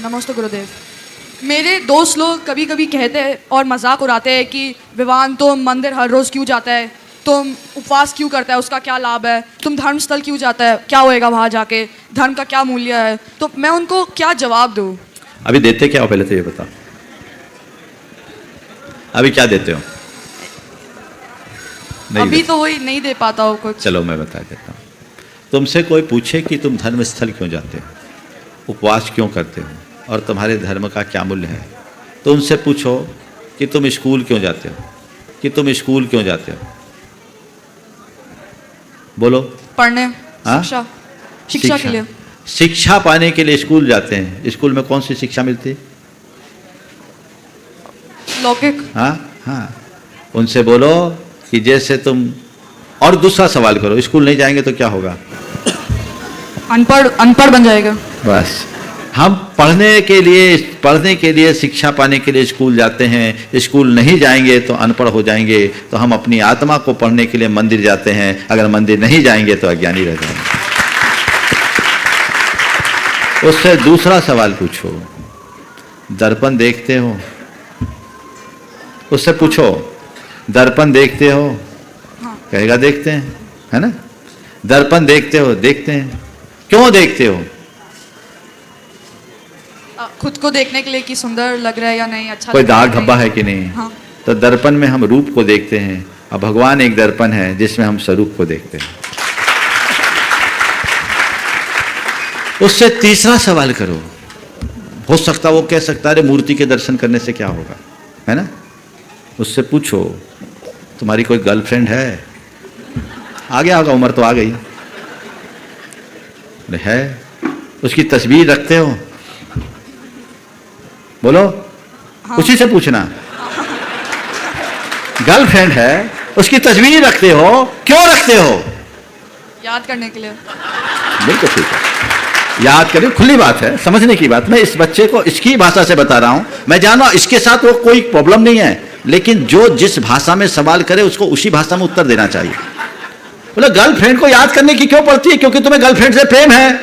नमस्ते गुरुदेव। मेरे दोस्त लोग कभी कभी कहते हैं और मजाक उड़ाते हैं कि विवान तुम मंदिर हर रोज़ क्यों जाता है, तुम उपवास क्यों करता है, उसका क्या लाभ है, तुम धर्म स्थल क्यों जाता है, क्या होएगा वहाँ जाके, धर्म का क्या मूल्य है। तो मैं उनको क्या जवाब दूँ? अभी देते क्या हो पहले तो ये बताओ, अभी क्या देते हो? अभी तो वही नहीं दे पाता हूँ कुछ। चलो मैं बता देता हूँ। तुमसे कोई पूछे कि तुम धर्म स्थल क्यों जाते हो, उपवास क्यों करते हो और तुम्हारे धर्म का क्या मूल्य है, तो उनसे पूछो कि तुम स्कूल क्यों जाते हो, कि तुम स्कूल क्यों जाते हो। बोलो। पढ़ने। हाँ? शिक्षा के लिए। शिक्षा पाने के लिए स्कूल जाते हैं। स्कूल में कौन सी शिक्षा मिलती है? लौकिक। हाँ हाँ, उनसे बोलो कि जैसे तुम, और दूसरा सवाल करो, स्कूल नहीं जाएंगे तो क्या होगा? अनपढ़ बन जाएगा। बस। हम पढ़ने के लिए शिक्षा पाने के लिए स्कूल जाते हैं, स्कूल नहीं जाएंगे तो अनपढ़ हो जाएंगे। तो हम अपनी आत्मा को पढ़ने के लिए मंदिर जाते हैं, अगर मंदिर नहीं जाएंगे तो अज्ञानी रह जाएंगे। उससे दूसरा सवाल पूछो, दर्पण देखते हो? उससे पूछो, दर्पण देखते हो? हाँ। कहेगा देखते हैं, है ना। दर्पण देखते हो? देखते हैं। क्यों देखते हो? खुद को देखने के लिए कि सुंदर लग रहा है या नहीं, अच्छा कोई लग रहा दाग धब्बा है कि नहीं। हाँ। तो दर्पण में हम रूप को देखते हैं, और भगवान एक दर्पण है जिसमें हम स्वरूप को देखते हैं। उससे तीसरा सवाल करो, हो सकता वो कह सकता है अरे मूर्ति के दर्शन करने से क्या होगा, है ना। उससे पूछो तुम्हारी कोई गर्लफ्रेंड है? आ गया होगा, उम्र तो आ गई है। उसकी तस्वीर रखते हो? बोलो। हाँ। उसी से पूछना। गर्लफ्रेंड है, उसकी तस्वीर रखते हो? क्यों रखते हो? याद करने के लिए। बिल्कुल ठीक है, याद करिए, खुली बात है, समझने की बात। मैं इस बच्चे को इसकी भाषा से बता रहा हूं। मैं जाना इसके साथ वो कोई प्रॉब्लम नहीं है, लेकिन जो जिस भाषा में सवाल करे उसको उसी भाषा में उत्तर देना चाहिए। बोले गर्लफ्रेंड को याद करने की क्यों पड़ती है? क्योंकि तुम्हें गर्लफ्रेंड से प्रेम है,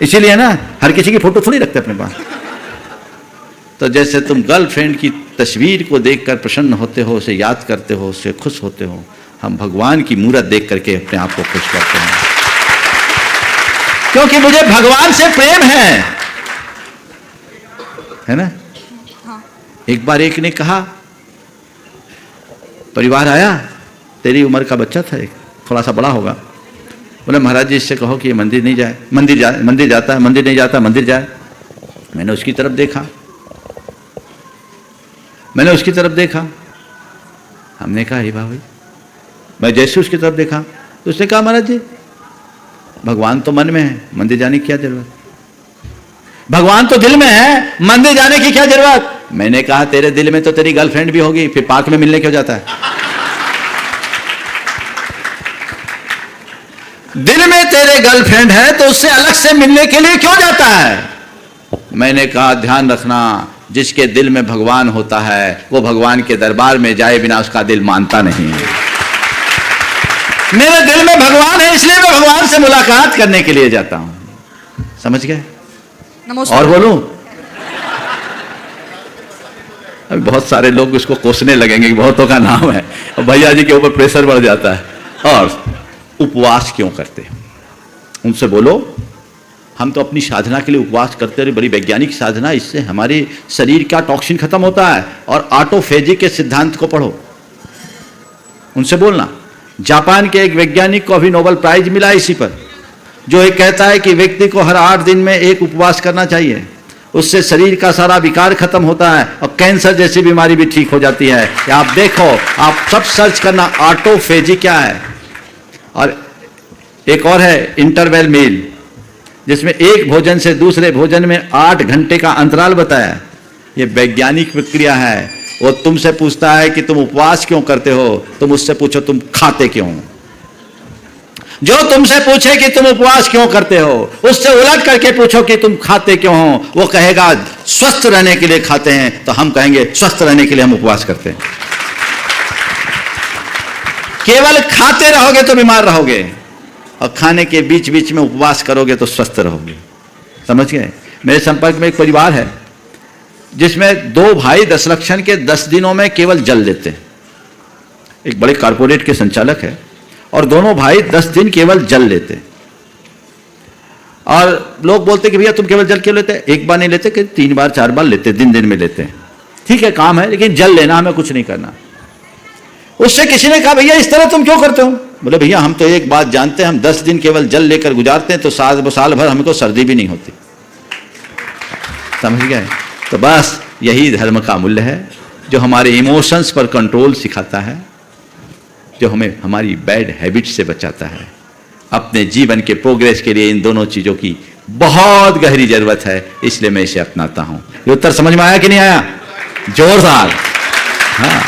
इसीलिए ना। हर किसी की फोटो थोड़ी रखते अपने पास। तो जैसे तुम गर्लफ्रेंड की तस्वीर को देखकर प्रसन्न होते हो, उसे याद करते हो, उससे खुश होते हो, हम भगवान की मूरत देख करके अपने आप को खुश करते हैं, क्योंकि मुझे भगवान से प्रेम है ना। हाँ। एक बार एक ने कहा, परिवार आया, तेरी उम्र का बच्चा था, एक थोड़ा सा बड़ा होगा। बोले महाराज जी इससे कहो कि ये मंदिर नहीं जाए। मंदिर जाता है, मंदिर नहीं जाता, मंदिर जाए। मैंने उसकी तरफ देखा, हमने कहा हे भाई, मैं जैसे उसकी तरफ देखा तो उसने कहा महाराज जी भगवान तो मन में है, मंदिर जाने की क्या जरूरत? भगवान तो दिल में है, मंदिर जाने की क्या जरूरत? मैंने कहा तेरे दिल में तो तेरी गर्लफ्रेंड भी होगी, फिर पार्क में मिलने क्यों जाता है? दिल में तेरे गर्लफ्रेंड है तो उससे अलग से मिलने के लिए क्यों जाता है? मैंने कहा ध्यान रखना, जिसके दिल में भगवान होता है वो भगवान के दरबार में जाए बिना उसका दिल मानता नहीं है। मेरे दिल में भगवान है, इसलिए मैं भगवान से मुलाकात करने के लिए जाता हूं। समझ गए? और बोलूं? अभी बहुत सारे लोग उसको कोसने लगेंगे कि बहुतों का नाम है, और भैया जी के ऊपर प्रेशर बढ़ जाता है। और उपवास क्यों करते हैं? उनसे बोलो हम तो अपनी साधना के लिए उपवास करते हैं, बड़ी वैज्ञानिक साधना, इससे हमारे शरीर का टॉक्सिन खत्म होता है। और ऑटोफेजी के सिद्धांत को पढ़ो। उनसे बोलना, जापान के एक वैज्ञानिक को अभी नोबेल प्राइज मिला इसी पर, जो एक कहता है कि व्यक्ति को हर 8 दिन में एक उपवास करना चाहिए, उससे शरीर का सारा विकार खत्म होता है और कैंसर जैसी बीमारी भी ठीक हो जाती है। आप देखो, आप सब सर्च करना ऑटोफेजी क्या है। और एक और है इंटरवल मील, जिसमें एक भोजन से दूसरे भोजन में 8 घंटे का अंतराल बताया। ये वैज्ञानिक प्रक्रिया है। वो तुमसे पूछता है कि तुम उपवास क्यों करते हो, तुम उससे पूछो तुम खाते क्यों। जो तुमसे पूछे कि तुम उपवास क्यों करते हो, उससे उलट करके पूछो कि तुम खाते क्यों हो। वो कहेगा स्वस्थ रहने के लिए खाते हैं, तो हम कहेंगे स्वस्थ रहने के लिए हम उपवास करते हैं। केवल खाते रहोगे तो बीमार रहोगे, और खाने के बीच बीच में उपवास करोगे तो स्वस्थ रहोगे। समझ गए? मेरे संपर्क में एक परिवार है जिसमें 2 भाई दशलक्षण के 10 दिनों में केवल जल लेते हैं। एक बड़े कारपोरेट के संचालक है और दोनों भाई 10 दिन केवल जल लेते हैं। और लोग बोलते कि भैया तुम केवल जल क्यों लेते हैं? एक बार नहीं लेते कि 3 बार 4 बार लेते, दिन में लेते हैं। ठीक है, काम है, लेकिन जल लेना, हमें कुछ नहीं करना। उससे किसी ने कहा भैया इस तरह तुम क्यों करते हो? बोले भैया हम तो एक बात जानते हैं, हम 10 दिन केवल जल लेकर गुजारते हैं तो साल भर हमको सर्दी भी नहीं होती। समझ गए? तो बस यही धर्म का मूल्य है, जो हमारे इमोशंस पर कंट्रोल सिखाता है, जो हमें हमारी बैड हैबिट से बचाता है। अपने जीवन के प्रोग्रेस के लिए इन दोनों चीजों की बहुत गहरी जरूरत है, इसलिए मैं इसे अपनाता हूं। ये उत्तर समझ में आया कि नहीं आया? जोरदार। हाँ।